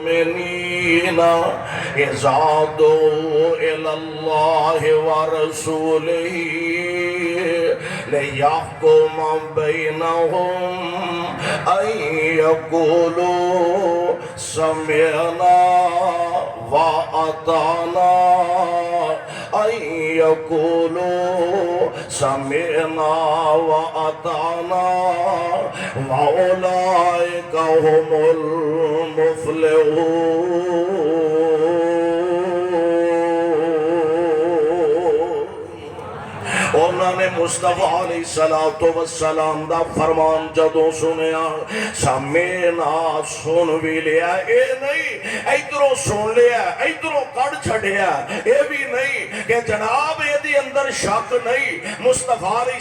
المؤمنين إذا دعوا إلى الله ورسوله ليحكم بينهم أن يقولوا سمعنا وأطعنا أن يقولوا سمعنا وأطعنا وأولئك هم المفلحون۔ انہوں نے مصطفیٰ علیہ السلام دا فرمان جدوں سنیا، سمعنا سن بھی لیا، اے نہیں ایدروں سن لیا ایدروں کڑ چھڑیا، اے بھی نہیں کہ جناب اے دی اندر شک نہیں، مصطفیٰ علیہ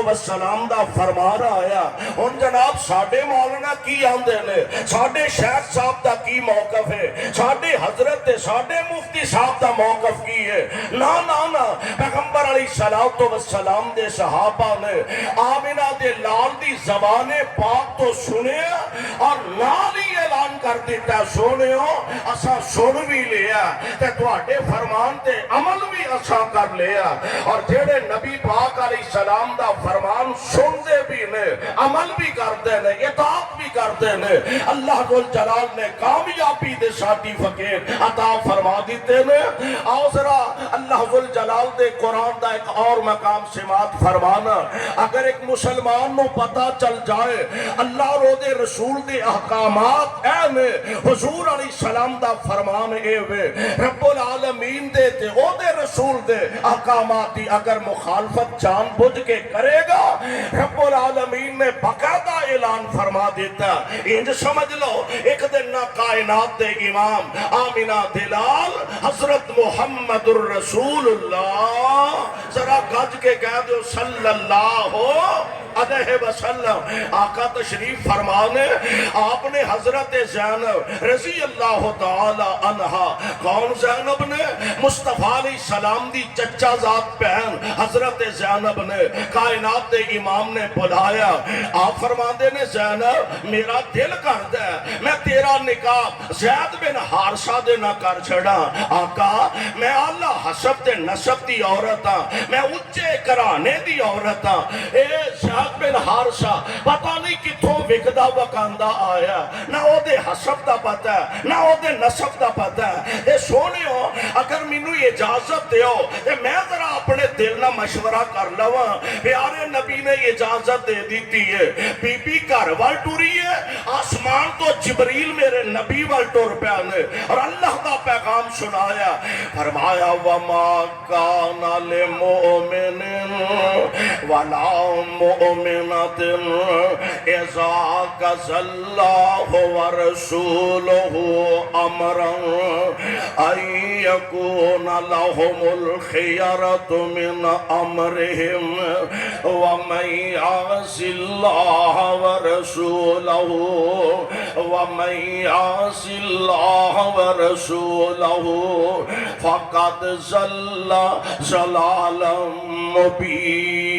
السلام دا فرمان آیا۔ ان جناب ساڑھے مولانا کی آندے نے، ساڑھے شیخ صاحب دا کی موقف ہے، ساڑھے حضرت ساڑھے مفتی صاحب دا موقف کی ہے؟ نا نا نا، پیغمبر علیہ السلام دے صحابہ نے آمینہ دے لال دی زبان پاک تو سنے اور لال ہی اعلان کر دیتا، سونے ہو اسا سن بھی لیا تے تواڈے فرمان تے عمل بھی اسا کر لیا، اور جیڑے نبی پاک علیہ السلام دا فرمان سن دے بھی نے، عمل بھی کر دے نے، اطاعت بھی کر دے نے، اللہ جلال نے کامیابی دے سرٹیفکیٹ عطا فرما دیتے نے۔ آؤ ذرا اللہ جلال دے قرآن دا ایک اور مقام سماعت فرمانا، اگر ایک مسلمان نو پتا چل جائے اللہ رو دے رسول دے احکامات اے میں، حضور علیہ السلام دا فرمان اے وے، رب العالمین دے تے او دے رسول دے احکامات دی اگر مخالفت جان بوجھ کے کرے گا، رب العالمین نے باقاعدہ اعلان فرما دیتا، انج سمجھ لو ایک دن نہ کائنات دے امام آمینہ دلال حضرت محمد الرسول اللہ، ذرا گج کے کہہ دو صلی اللہ علیہ وسلم، آقا تشریف فرمانے، آپ نے حضرت زینب رضی اللہ تعالی عنہا، کون زینب نے؟ مصطفیٰ علیہ السلام دی چچا ذات بہن حضرت زینب نے کائنات دے امام نے بلایا، آپ فرماندے نے زینب میرا دل کر دے میں تیرا نکاح زید بن حارثہ دے نہ کر چھڑا، آقا میں اللہ حسب تے نسب دی عورت ہاں، میں اچھے کرانے دی عورت ہاں، اے زید بن حارثہ پتہ نہیں کتھوں وکدا وکاندہ آیا، نہ او دے حسب دا پتہ ہے نہ او دے نسب دا پتہ ہے۔ اے سونے ہو اگر مینوں اجازت دیو تے میں ذرا اپنے دل نہ مشورہ کر لواں، پیارے نبی نے اجازت دے دیتی ہے، بی بی گھر وال ٹری ہے، آسمان تو جبریل میرے نبی وال ٹر پیا نے اور اللہ دا پیغام سنایا، فرمایا وما کان للمؤمن ولا مؤمنۃ اذا قضى الله ورسوله امرا ان يكون لهم الخيرة من امرهم ومن يعص الله ورسوله فقد ضل ضلالا مبینا۔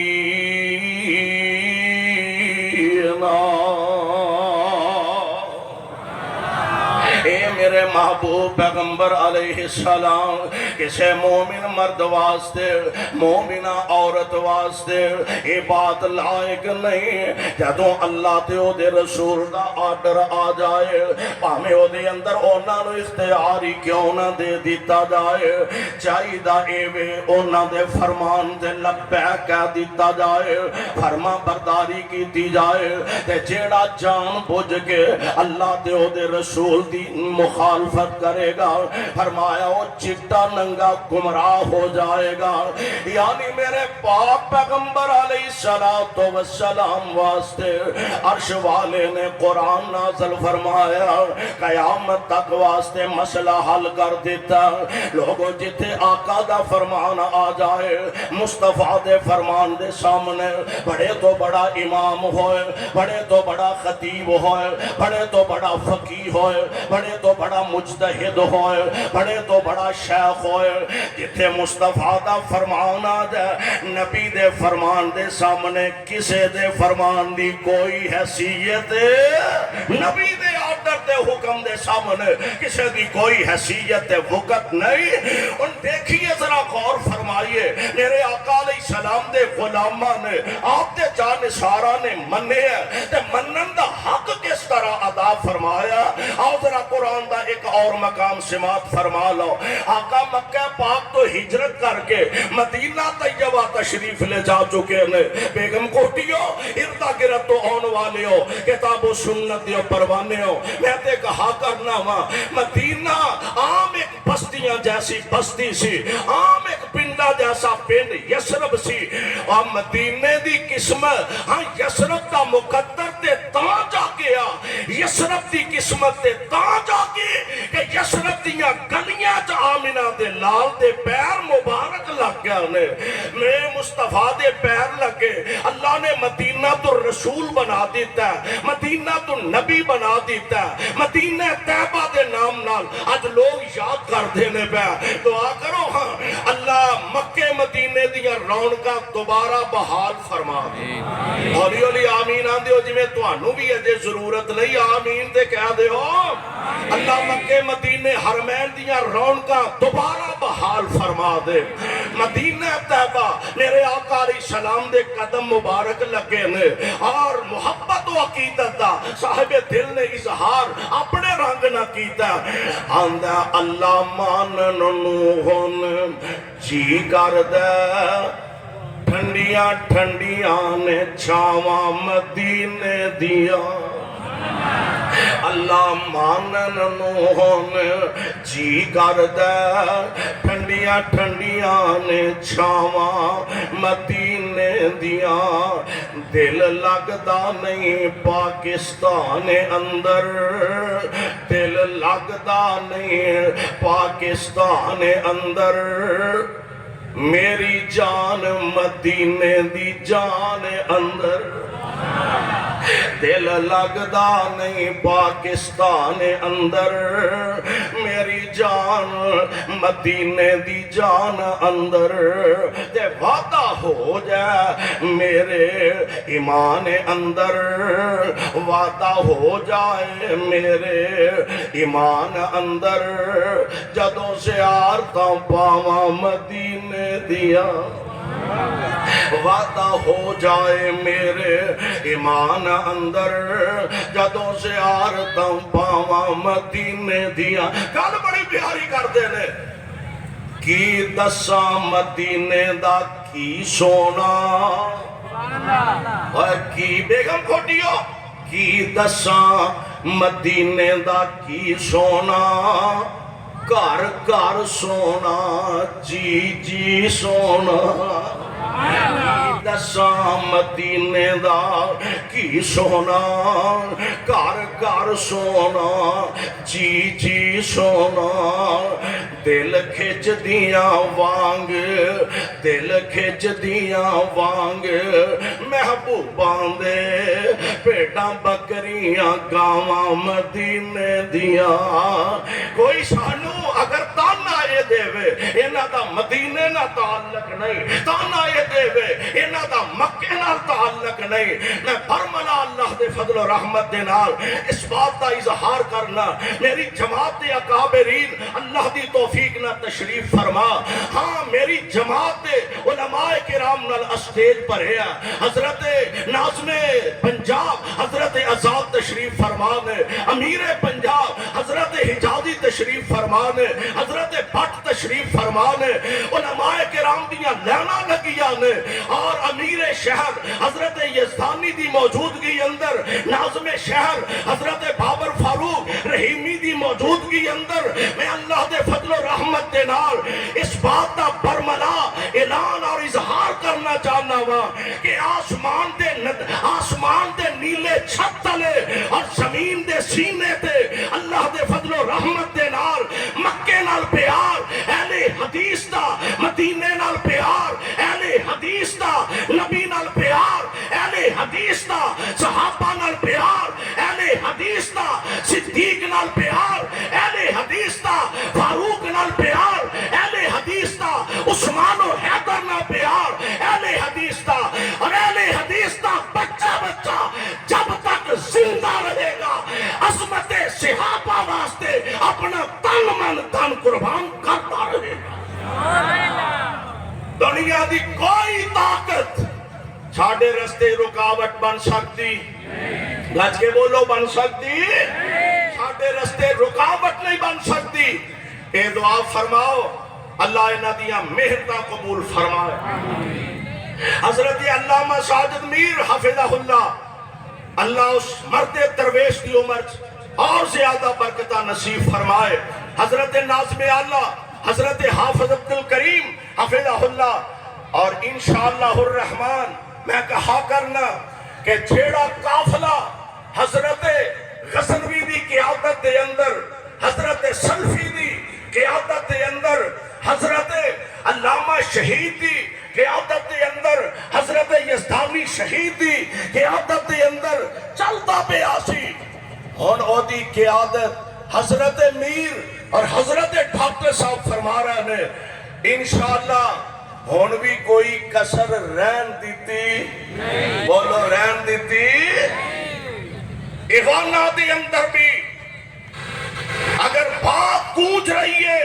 اے میرے محبوب پیغمبر علیہ السلام، کسے مومن مرد واسطے مومنہ عورت واسطے یہ بات لائق نہیں جدوں اللہ تے او دے رسول دا آرڈر آ جائے، پاہمیں او دے اندر اونا نو اختیاری کیوں نہ دے دیتا جائے، چاہی دا اے وے اونا دے فرمان دے لبیک کہہ دیتا جائے، فرما برداری کی دی جائے، تے جیڑا جان بوجھ کے اللہ تے او دے رسول دی مخالفت کرے گا، فرمایا وہ چٹا ننگا گمراہ ہو جائے گا۔ یعنی میرے پاک پیغمبر علیہ السلام واسطے عرش والے نے قرآن نازل فرمایا، قیامت تک واسطے مسئلہ حل کر دیتا، لوگوں جتے آقا دا فرمان آ جائے، مصطفیٰ دے فرمان دے سامنے بڑے تو بڑا امام ہوئے، بڑے تو بڑا خطیب ہوئے، بڑے تو بڑا فقیہ ہوئے، بڑے تو بڑا مجتہد ہوئے، بڑے تو بڑا شیخ ہوئے، جتھے مصطفیٰ دا فرمان آ جائے، نبی دے فرمان دے سامنے کسے دے فرمان دی کوئی حیثیت، نبی دے آرڈر دے حکم دے سامنے کسے دی کوئی حیثیت وقت نہیں۔ ان دیکھیے ذرا غور فرمائیے، میرے آقا علیہ السلام دے غلامہ نے آپ دے جان سارا نے مننے ہے، تے منن دا حق کس طرح ادا فرمایا؟ آؤ ذرا قرآن دا ایک اور مقام سماعت فرما لو۔ آقا مکہ پاک تو ہجرت کر کے مدینہ طیبہ تشریف لے جا چکے ہیں، بیگم کوٹیوں اردا گرد تو آن والے ہو، کتاب و سنت دیو پروانے ہو، میں تے کہا کرنا ہوا مدینہ عام ایک بستیاں جیسی بستی سی، عام ایک پنڈا جیسا پنڈ یسرب سی، اور مدینے دی قسمت ہاں یسرب دا مقدر تے تاں جا گیا، یسرب دی قسمت تے تاں جا گئی کہ یسرب دیاں گلیاں جا آمینہ دے لال دے پیر مبارک لگ گیا انہیں، میں مصطفیٰ دے پیر لگے، اللہ نے مدینہ تو رسول بنا دیتا ہے، مدینہ تو نبی بنا دیتا ہے، مدینہ طیبہ دے نام نال آج لوگ یاد کر دینے پہ، دعا کرو ہاں اللہ مکہ مدینے دیا رونقاں دوبارہ بحال فرما دے، ہولی ہولی آمین آن دیو جی میں توانو بھی ہے ضرورت نہیں، آمین دے کہہ دے ہو، اللہ مکہ مدینے حرمین دیا رونقاں دوبارہ بحال فرما دے، مدینہ طیبہ میرے آقا علیہ السلام دے قدم مبارک لگے نے، اور محبت و عقیدت دا صاحب دل نے اظہار اپنے رنگ نہ کیتا، آندہ اللہ مانن نوہن جی کر دے، ٹھنڈیاں ٹھنڈیاں نے چھاواں مدینے دیا، اللہ مانن نوہن جی کر دے، ٹھنڈیاں ٹھنڈیاں نے چھاواں مدینے دیا، دل لگدا نہیں پاکستان اندر، دل لگدا نہیں پاکستان اندر، میری جان مدینے دی جان اندر، دل لگدا نہیں پاکستان اندر، میری جان مدینے دی جان اندر، تے وعدہ ہو جائے میرے ایمان اندر، وعدہ ہو جائے میرے ایمان اندر، جدوں سے آرتاں پاواں مدینے دیا، وعدہ ہو جائے میرے ایمان اندر، جدوں سے آرتاں پاواں مدینے دیا، گل بڑی پیاری کر دینے، کی دساں مدینے دا کی سونا، اور کی بیگم کھوٹیو کی دساں مدینے دا کی سونا، گھر گھر سونا جی جی سونا، دساں مدینے دا کی سونا، گھر گھر سونا جی جی سونا، دل کھچ دیاں وانگ، دل کھچ دیاں وانگ، محبوباں دے پیٹاں بکریاں گاواں مدینے دیاں، کوئی سانو اگر تانا یہ دے وے اینا دا مدینے نہ تعلق نہیں، تانا یہ دے وے اینا دا مکہ نہ تعلق نہیں، میں برملا اللہ دے فضل و رحمت دے نال اس بات دا اظہار کرنا، میری جماعت دے اکابرین اللہ دی توفیق نہ تشریف فرما، ہاں میری جماعت دے علماء کرام نال اسٹیج پر ہے، حضرت ناظم پنجاب حضرت آزاد تشریف فرمانے، امیر پنجاب حضرت حجازی تشریف فرمانے، حضرت بٹ تشریف فرمانے، علماء کرام دیاں لینا لگیاں نے، اور امیر شہر حضرت یزدانی دی موجودگی اندر، ناظم شہر حضرت بابر فاروق رحیمی دی موجودگی اندر، میں اللہ دے فضل و رحمت دے نال اس بات دا برملا اعلان اور اظہار کرنا چاہنا ہوا کہ آسمان دے نیلے چھت تلے اور زمین دے سینے تے اللہ دے فضل و رحمت دے نال مکے نال پیار، اہل حدیث دا مدینے نال پیار، اہل حدیث دا نبی نال پیار، اہل حدیث دا صحابہ نال پیار، اہل حدیث دا صدیق نال پیار، اپنا تن من دن قربان کرتا رہے گا۔ دنیا دی کوئی طاقت ساڑھے رستے رکاوٹ بن سکتی، گج کے بولو بن سکتی، ساڑھے رستے رکاوٹ نہیں بن سکتی۔ اے دعا فرماؤ اللہ انہاں دیاں محنتاں قبول فرمائے۔ حضرت علامہ ساجد میر حفظہ اللہ اس مرد درویش کی عمر اور زیادہ برکتہ نصیب فرمائے۔ حضرت ناظم اللہ حضرت حافظ عبدالکریم حفظہ اللہ، اور انشاءاللہ الرحمن میں کہا کرنا کہ جیڑا قافلہ حضرت غزنوی دی قیادت دے اندر، حضرت سلفی دی قیادت دے اندر، حضرت علامہ شہید دی قیادت دے اندر، حضرت یزدانی شہید دی قیادت دے اندر چلتا پہ آسی، ہون او دی قیادت حضرت میر اور حضرت ڈاکٹر صاحب فرما رہے ہیں انشاءاللہ ہون بھی کوئی کسر رہن دیتی، بولو رہن دیتی، ایوانہ دے اندر بھی اگر بات گونج رہی ہے